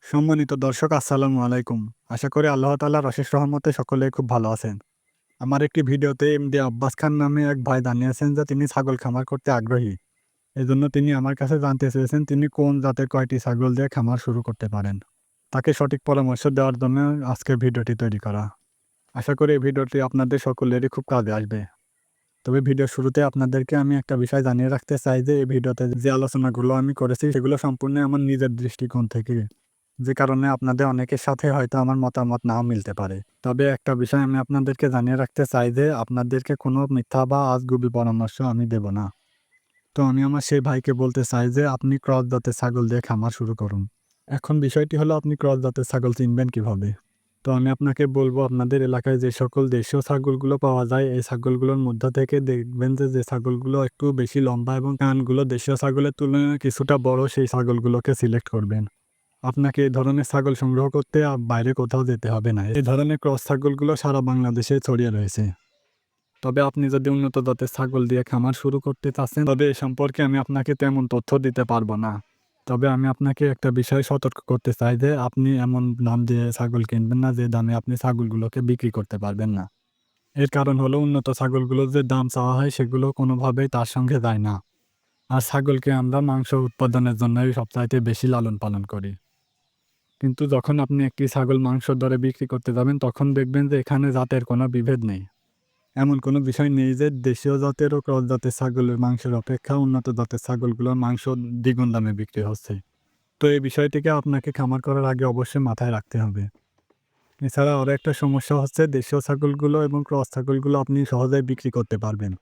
সম্মানিত দর্শক আসসালামু আলাইকুম। আশা করি আল্লাহ তাআলার অশেষ রহমতে সকলেই খুব ভালো আছেন। আমার একটি ভিডিওতে এমডি আব্বাস খান নামে এক ভাই জানিয়েছেন যে তিনি ছাগল খামার করতে আগ্রহী। এজন্য তিনি আমার কাছে জানতে চেয়েছেন তিনি কোন জাতের কয়টি ছাগল দিয়ে খামার শুরু করতে পারেন। তাকে সঠিক পরামর্শ দেওয়ার জন্য আজকের ভিডিওটি তৈরি করা। আশা করি এই ভিডিওটি আপনাদের সকলেরই খুব কাজে আসবে। তবে ভিডিওর শুরুতে আপনাদেরকে আমি একটা বিষয় জানিয়ে রাখতে চাই যে এই ভিডিওতে যে আলোচনাগুলো আমি করেছি সেগুলো সম্পূর্ণ আমার নিজের দৃষ্টিকোণ থেকে। যে কারণে আপনাদের অনেকের সাথে হয়তো আমার মতামত নাও মিলতে পারে। তবে একটা বিষয় আমি আপনাদেরকে জানিয়ে রাখতে চাই যে আপনাদেরকে কোনো মিথ্যা বা আজগুবি পরামর্শ আমি দেব না। তো আমি আমার সেই ভাইকে বলতে চাই যে আপনি ক্রস জাতের ছাগল দিয়ে খামার শুরু করুন। এখন বিষয়টি হলো আপনি ক্রস জাতের ছাগল চিনবেন কিভাবে? তো আমি আপনাকে বলবো আপনাদের এলাকায় যে সকল দেশীয় ছাগলগুলো পাওয়া যায় এই ছাগলগুলোর মধ্য থেকে দেখবেন যে ছাগলগুলো একটু বেশি লম্বা এবং কানগুলো দেশীয় ছাগলের তুলনায় কিছুটা বড় সেই ছাগলগুলোকে সিলেক্ট করবেন। আপনাকে এই ধরনের ছাগল সংগ্রহ করতে বাইরে কোথাও যেতে হবে না। এই ধরনের ক্রস ছাগলগুলো সারা বাংলাদেশে ছড়িয়ে রয়েছে। তবে আপনি যদি উন্নত জাতের ছাগল দিয়ে খামার শুরু করতে চাচ্ছেন তবে এ সম্পর্কে আমি আপনাকে তেমন তথ্য দিতে পারবো না। তবে আমি আপনাকে একটা বিষয় সতর্ক করতে চাই যে আপনি এমন দাম দিয়ে ছাগল কিনবেন না যে দামে আপনি ছাগলগুলোকে বিক্রি করতে পারবেন না। এর কারণ হলো উন্নত ছাগলগুলোর যে দাম চাওয়া হয় সেগুলো কোনোভাবেই তার সঙ্গে যায় না। আর ছাগলকে আমরা মাংস উৎপাদনের জন্যই সবচাইতে বেশি লালন পালন করি। কিন্তু যখন আপনি একটি ছাগল মাংসের দরে বিক্রি করতে যাবেন তখন দেখবেন যে এখানে জাতের কোনো বিভেদ নেই। এমন কোনো বিষয় নেই যে দেশীয় জাতের ও ক্রস জাতের ছাগলের মাংসের অপেক্ষা উন্নত জাতের ছাগলগুলোর মাংস দ্বিগুণ দামে বিক্রি হচ্ছে। তো এই বিষয়টিকে আপনাকে খামার করার আগে অবশ্যই মাথায় রাখতে হবে। এছাড়া আরও একটা সমস্যা হচ্ছে দেশীয় ছাগলগুলো এবং ক্রস ছাগলগুলো আপনি সহজেই বিক্রি করতে পারবেন।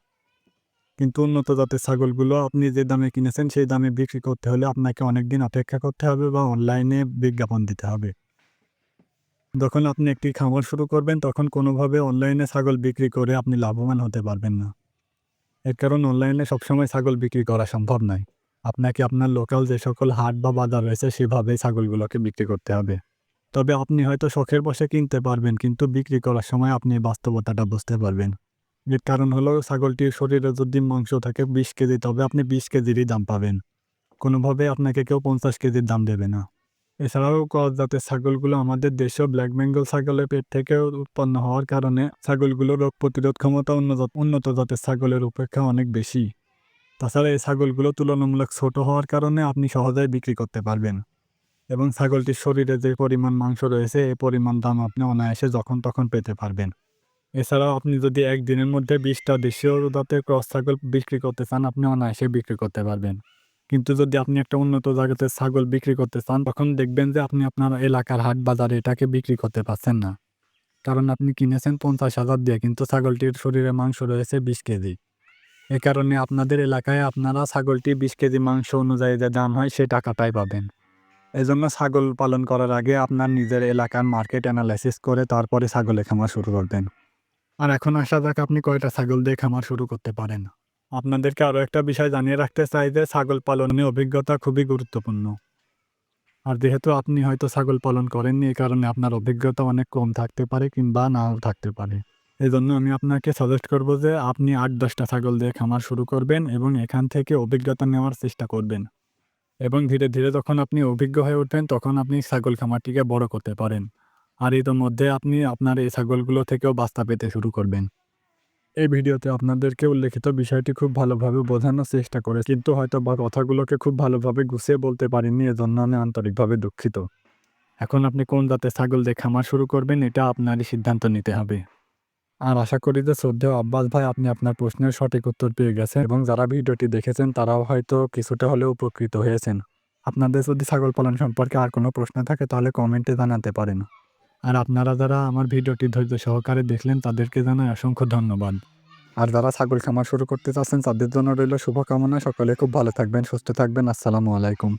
কিন্তু উন্নত জাতের ছাগলগুলো আপনি যে দামে কিনেছেন সেই দামে বিক্রি করতে হলে আপনাকে অনেকদিন অপেক্ষা করতে হবে বা অনলাইনে বিজ্ঞাপন দিতে হবে। যখন আপনি একটি খামার শুরু করবেন তখন কোনোভাবে অনলাইনে ছাগল বিক্রি করে আপনি লাভবান হতে পারবেন না। এর কারণ অনলাইনে সবসময় ছাগল বিক্রি করা সম্ভব নয়। আপনাকে আপনার লোকাল যে সকল হাট বা বাজার রয়েছে সেভাবেই ছাগলগুলোকে বিক্রি করতে হবে। তবে আপনি হয়তো শখের বশে কিনতে পারবেন কিন্তু বিক্রি করার সময় আপনি বাস্তবতাটা বুঝতে পারবেন। এর কারণ হলো ছাগলটির শরীরে যদি মাংস থাকে ২০ কেজি তবে আপনি ২০ কেজিরই দাম পাবেন। কোনোভাবে আপনাকে কেউ ৫০ কেজির দাম দেবে না। এছাড়াও ক্রস জাতের ছাগলগুলো আমাদের দেশীয় ব্ল্যাক বেঙ্গল ছাগলের পেট থেকে উৎপন্ন হওয়ার কারণে ছাগলগুলোর রোগ প্রতিরোধ ক্ষমতা উন্নত জাতের ছাগলের অপেক্ষা অনেক বেশি। তাছাড়া এই ছাগলগুলো তুলনামূলক ছোট হওয়ার কারণে আপনি সহজেই বিক্রি করতে পারবেন এবং ছাগলটির শরীরে যে পরিমাণ মাংস রয়েছে এই পরিমাণ দাম আপনি অনায়াসে যখন তখন পেতে পারবেন। এছাড়াও আপনি যদি একদিনের মধ্যে ২০টা দেশীয় জাতের ক্রস ছাগল বিক্রি করতে চান আপনি অনায়াসে বিক্রি করতে পারবেন। কিন্তু যদি আপনি একটা উন্নত জাতের ছাগল বিক্রি করতে চান তখন দেখবেন যে আপনি আপনার এলাকার হাট বাজারে এটাকে বিক্রি করতে পারছেন না। কারণ আপনি কিনেছেন ৫০,০০০ দিয়ে কিন্তু ছাগলটির শরীরে মাংস রয়েছে ২০ কেজি। এ কারণে আপনাদের এলাকায় আপনারা ছাগলটি ২০ কেজি মাংস অনুযায়ী যে দাম হয় সে টাকাটাই পাবেন। এজন্য ছাগল পালন করার আগে আপনার নিজের এলাকার মার্কেট অ্যানালাইসিস করে তারপরে ছাগলের খামার শুরু করবেন। আর এখন আসা যাক আপনি কয়টা ছাগল দিয়ে খামার শুরু করতে পারেন। আপনাদেরকে আরও একটা বিষয় জানিয়ে রাখতে চাই যে ছাগল পালনে অভিজ্ঞতা খুবই গুরুত্বপূর্ণ। আর যেহেতু আপনি হয়তো ছাগল পালন করেননি এই কারণে আপনার অভিজ্ঞতা অনেক কম থাকতে পারে কিংবা নাও থাকতে পারে। এজন্য আমি আপনাকে সাজেস্ট করব যে আপনি ৮-১০টা ছাগল দিয়ে খামার শুরু করবেন এবং এখান থেকে অভিজ্ঞতা নেওয়ার চেষ্টা করবেন। এবং ধীরে ধীরে যখন আপনি অভিজ্ঞ হয়ে উঠবেন তখন আপনি ছাগল খামারটিকে বড় করতে পারেন। আর ইতোমধ্যে আপনি আপনার এই ছাগলগুলো থেকেও বাচ্চা পেতে শুরু করবেন। এই ভিডিওতে আপনাদেরকে উল্লেখিত বিষয়টি খুব ভালোভাবে বোঝানোর চেষ্টা করে কিন্তু হয়তো বা কথাগুলোকে খুব ভালোভাবে গুছিয়ে বলতে পারিনি এজন্য আমি আন্তরিকভাবে দুঃখিত। এখন আপনি কোন জাতের ছাগল দিয়ে খামার শুরু করবেন এটা আপনারই সিদ্ধান্ত নিতে হবে। আর আশা করি যে শ্রদ্ধেয় আব্বাস ভাই আপনি আপনার প্রশ্নের সঠিক উত্তর পেয়ে গেছেন এবং যারা ভিডিওটি দেখেছেন তারাও হয়তো কিছুটা হলেও উপকৃত হয়েছেন। আপনাদের যদি ছাগল পালন সম্পর্কে আর কোনো প্রশ্ন থাকে তাহলে কমেন্টে জানাতে পারেন। আর আপনারা যারা আমার ভিডিওটি ধৈর্য সহকারে দেখলেন তাদেরকে জানাই অসংখ্য ধন্যবাদ। আর যারা ছাগল খামার শুরু করতে চাচ্ছেন তাদের জন্য রইল শুভকামনা। সকলে খুব ভালো থাকবেন, সুস্থ থাকবেন। আসসালামু আলাইকুম।